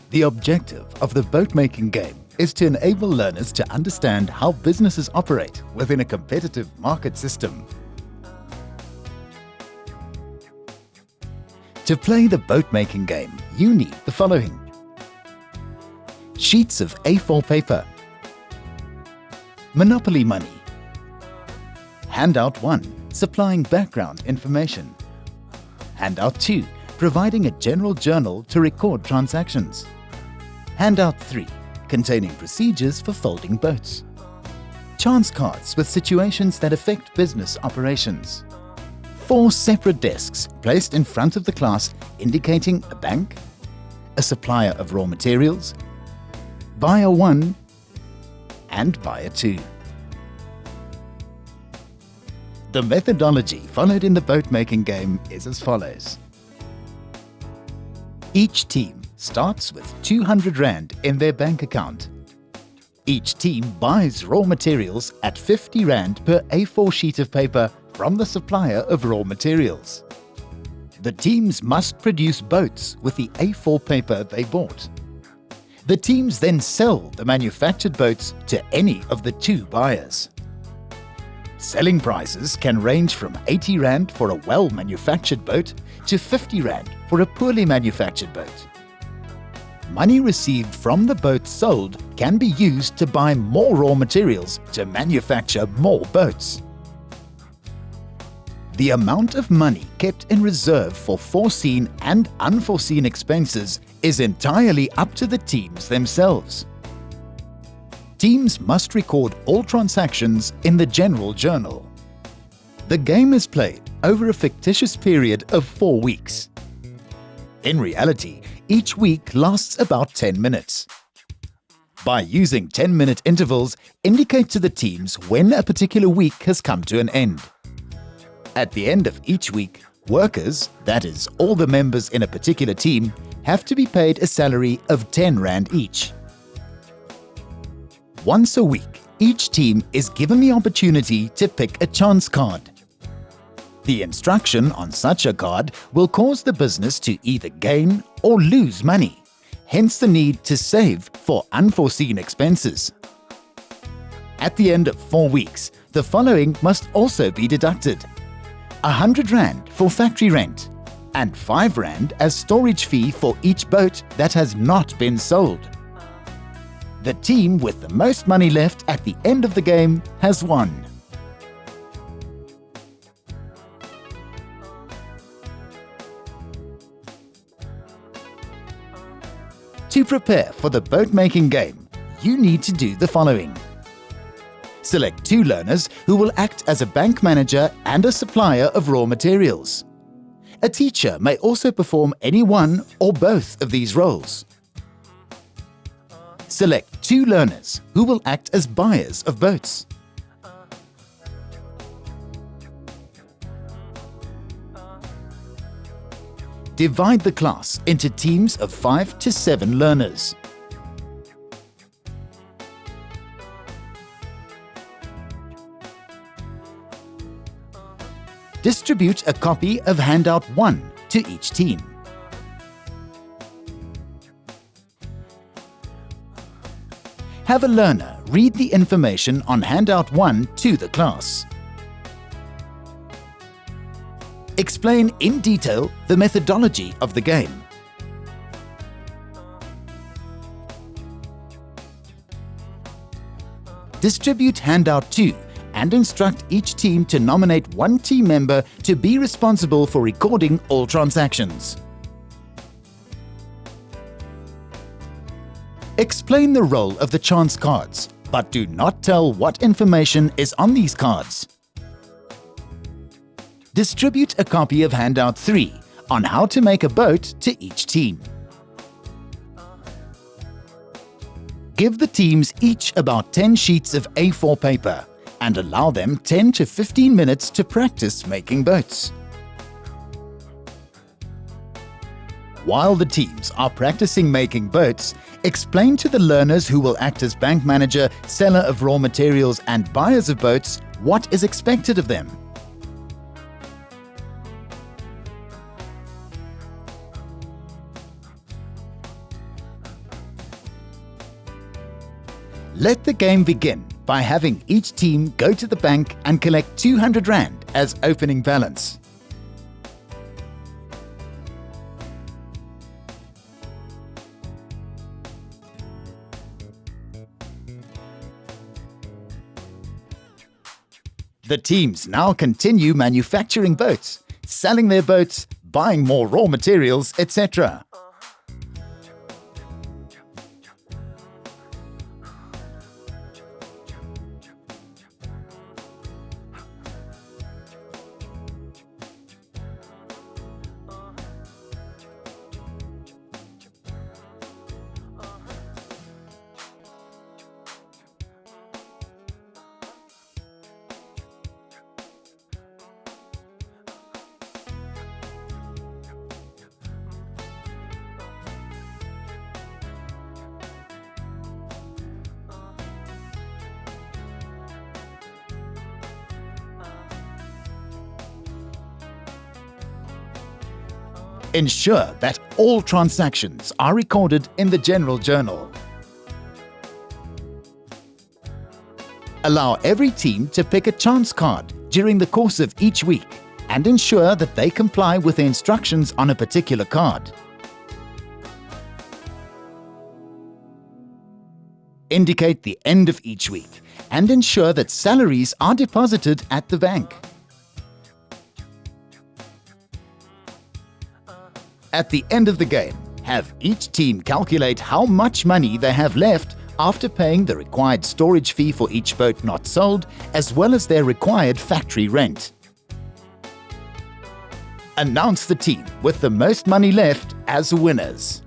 The objective of the boat-making game is to enable learners to understand how businesses operate within a competitive market system. To play the boat-making game, you need the following: sheets of A4 paper, Monopoly money, Handout 1, supplying background information, Handout 2, providing a general journal to record transactions, Handout 3, containing procedures for folding boats, chance cards with situations that affect business operations, 4 separate desks placed in front of the class indicating a bank, a supplier of raw materials, buyer 1 and buyer 2. The methodology followed in the boat-making game is as follows. Each team starts with 200 Rand in their bank account. Each team buys raw materials at 50 Rand per A4 sheet of paper from the supplier of raw materials. The teams must produce boats with the A4 paper they bought. The teams then sell the manufactured boats to any of the 2 buyers. Selling prices can range from 80 Rand for a well-manufactured boat to 50 Rand for a poorly manufactured boat. Money received from the boats sold can be used to buy more raw materials to manufacture more boats. The amount of money kept in reserve for foreseen and unforeseen expenses is entirely up to the teams themselves. Teams must record all transactions in the general journal. The game is played over a fictitious period of 4 weeks. In reality, each week lasts about 10 minutes. By using 10-minute intervals, indicate to the teams when a particular week has come to an end. At the end of each week, workers, that is, all the members in a particular team, have to be paid a salary of 10 Rand each. Once a week, each team is given the opportunity to pick a chance card. The instruction on such a card will cause the business to either gain or lose money, hence the need to save for unforeseen expenses. At the end of 4 weeks, the following must also be deducted: 100 Rand for factory rent and 5 Rand as storage fee for each boat that has not been sold. The team with the most money left at the end of the game has won. To prepare for the boat-making game, you need to do the following. Select 2 learners who will act as a bank manager and a supplier of raw materials. A teacher may also perform any one or both of these roles. Select 2 learners who will act as buyers of boats. Divide the class into teams of 5 to 7 learners. Distribute a copy of Handout 1 to each team. Have a learner read the information on Handout 1 to the class. Explain in detail the methodology of the game. Distribute Handout 2 and instruct each team to nominate 1 team member to be responsible for recording all transactions. Explain the role of the chance cards, but do not tell what information is on these cards. Distribute a copy of Handout 3 on how to make a boat to each team. Give the teams each about 10 sheets of A4 paper and allow them 10 to 15 minutes to practice making boats. While the teams are practicing making boats, explain to the learners who will act as bank manager, seller of raw materials and buyers of boats what is expected of them. Let the game begin by having each team go to the bank and collect 200 Rand as opening balance. The teams now continue manufacturing boats, selling their boats, buying more raw materials, etc. Ensure that all transactions are recorded in the General Journal. Allow every team to pick a chance card during the course of each week and ensure that they comply with the instructions on a particular card. Indicate the end of each week and ensure that salaries are deposited at the bank. At the end of the game, have each team calculate how much money they have left after paying the required storage fee for each boat not sold, as well as their required factory rent. Announce the team with the most money left as winners.